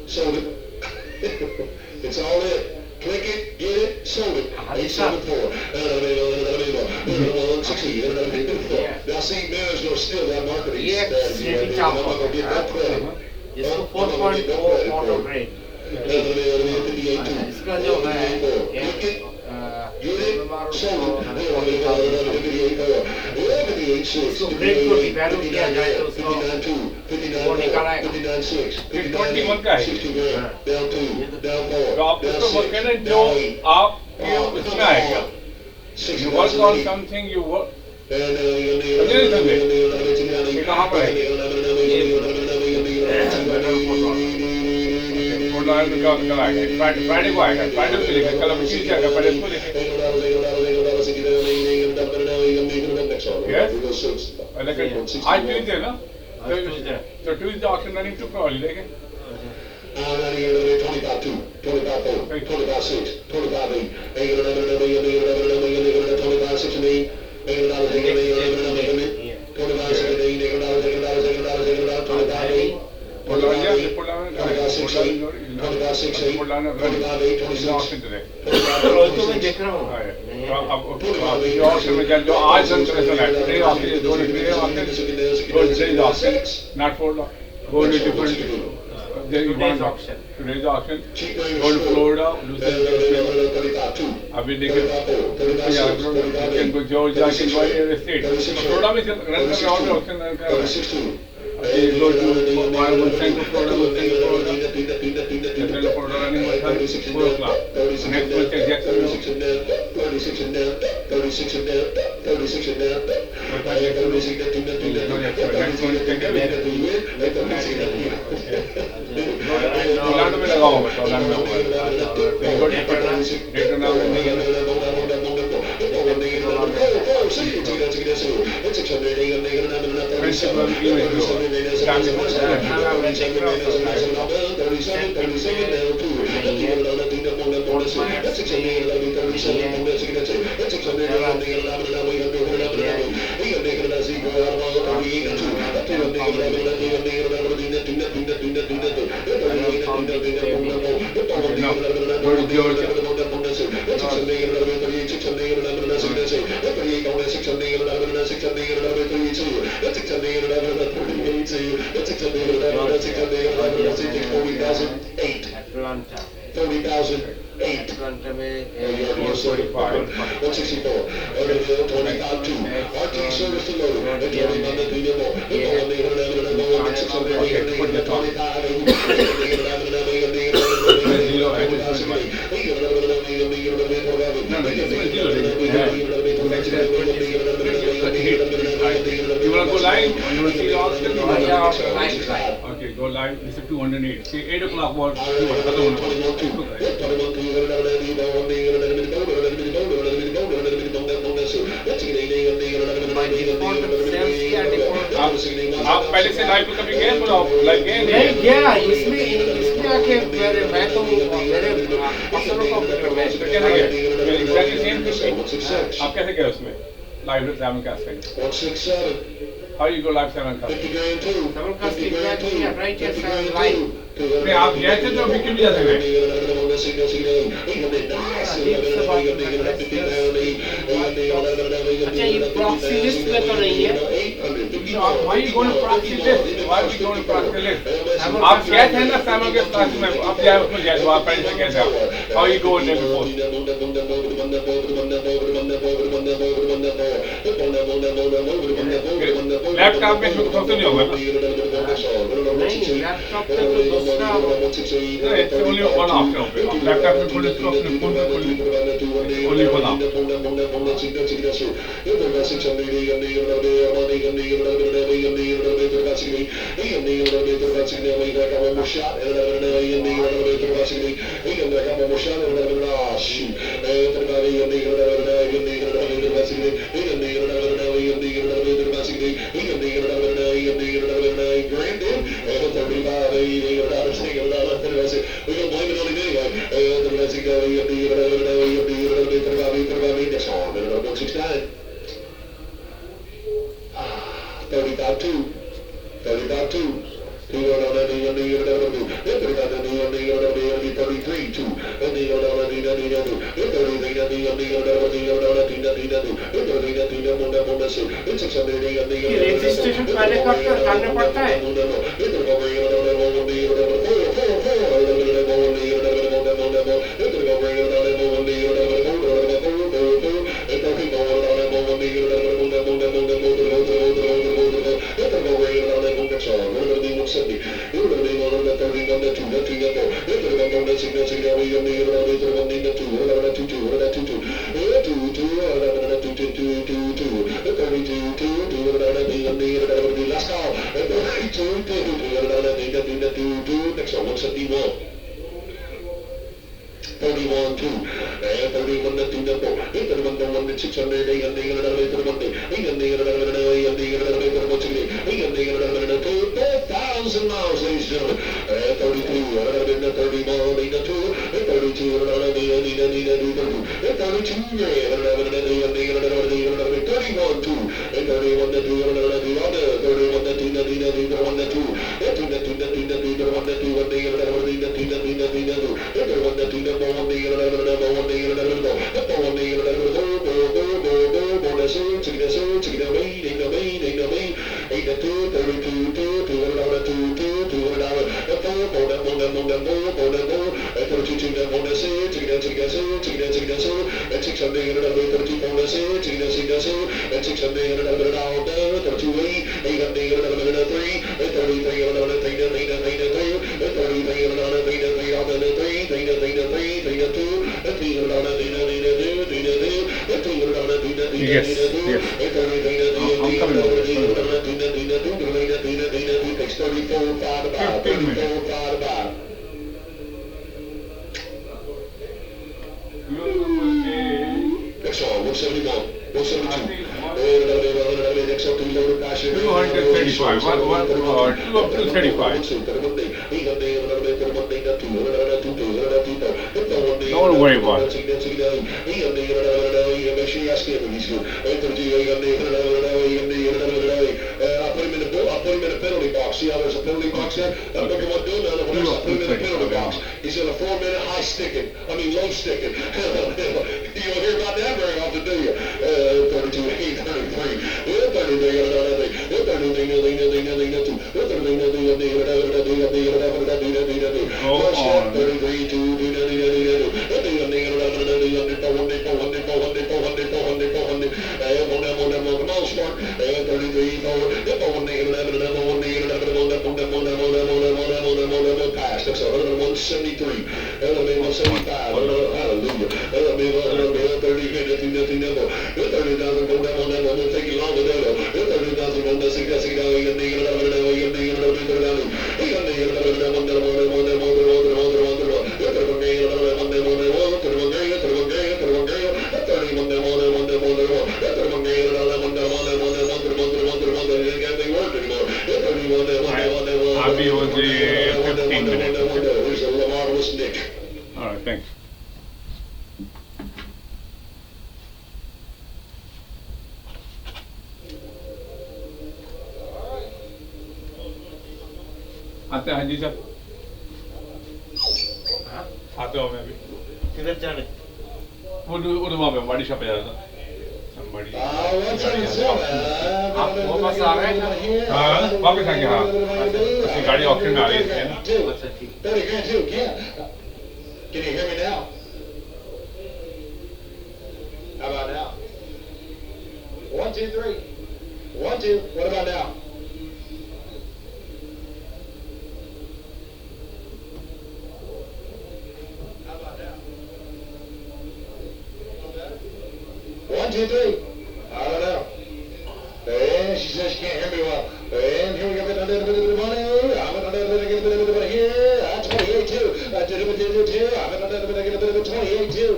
sold it. It's all it. Click it, get it, sold it. 874. Now see, there's no still that marketing strategy. I'm not going to get no credit. इसको 4.0 auto grade इसका जो है इसको grade को devalue किया जाए तो उसको वो निकाला है 21 का है तो आप उसको वर्क करें जो आप उसमें आएगा you work on something you work ये कहाँ पर है फ्राइडे को आएगा फ्राइडे को लिखा कल हम चीज आएगा पहले इसको लिखे आज ट्यूजडे ना तो Tuesday option running to probably देखें 25-2, 25-4, 25-6, 25-8, 25-6-8, जो आज not for go to different today's auction go to Florida I've been taken can go Georgia can go any other state Florida में auction go to Central Florida Central Florida running 4 o'clock next week Jacksonville 36 and down 36 and down 36 and down Orlando में लगा हुआ Orlando Atlanta 30,008 Atlanta में 164 25-2 RT service to load You want to go live? Or you want to see the auction? live. Okay, go live. This is 208. See, 8 o'clock was आप पहले से live कभी गए live गए नहीं गया इसमें आके मैं तो मेरे पसंद को कैसे गए एग्जैक्टली सेम आप कैसे गए उसमें live seven casting 167 How you go live seven casting? 50 grand too. Seven casting right here live. नहीं आप गए थे तो अभी क्यों नहीं जाते गए? अच्छा ये प्रॉक्सी लिस्ट में तो नहीं है? Why you going to proxy list? Why you going to proxy list? आप गए थे ना सामान के साथ में आप जाए उसमें गए तो आप पहले से गए थे आप? How you go in there before? Laptop में शुरू तो नहीं होगा ना? नहीं लैपटॉप पे तो दूसरा It's only one option of it. Laptop में full stop में full only one option. Registration पहले करना पड़ता है। Next one, 171. 31 2 and 31 to 2 4 31 to 600 4,000 miles, ladies and gentlemen. 32 to 31 to 2 32 Yes, yes. I'm coming over. 15 minutes. Next one, 171, 172. 235. What? 2 up to 35. Don't worry about it. Make sure you ask him if he's good. I put him in a penalty box. See how there's a penalty box there? Look at what doing now. When I put him in a penalty box, he's in a 4-minute high sticking. I mean low sticking. You don't hear about that very often, do you? 32, 8, 33. 173. 175. Hallelujah. 30,000 go down on that one. It'll take you longer than that. 30,000 go down. I'll be on the 15 minutes. There's a marvelous Nick. All right, thanks. आते हैं जी sir आते हो मैं भी किधर जाने? वो वहाँ पे बड़ी शॉप पे जा रहा था बड़ी आप वापस आ रहे हैं? हाँ वापस आ गया हाँ उसकी गाड़ी ऑक्शन में आ रही है ना अच्छा ठीक। 30 grand too, Ken. Can you hear me now? How about now? 1, 2, 3. 1, 2. What about now? How about now? 1, 2, 3. I don't know. And she says she can't hear me well. And here we go, get a little bit of money. I'm going to get a little bit of here. 28 too. I'm going to get a little bit of 28 too.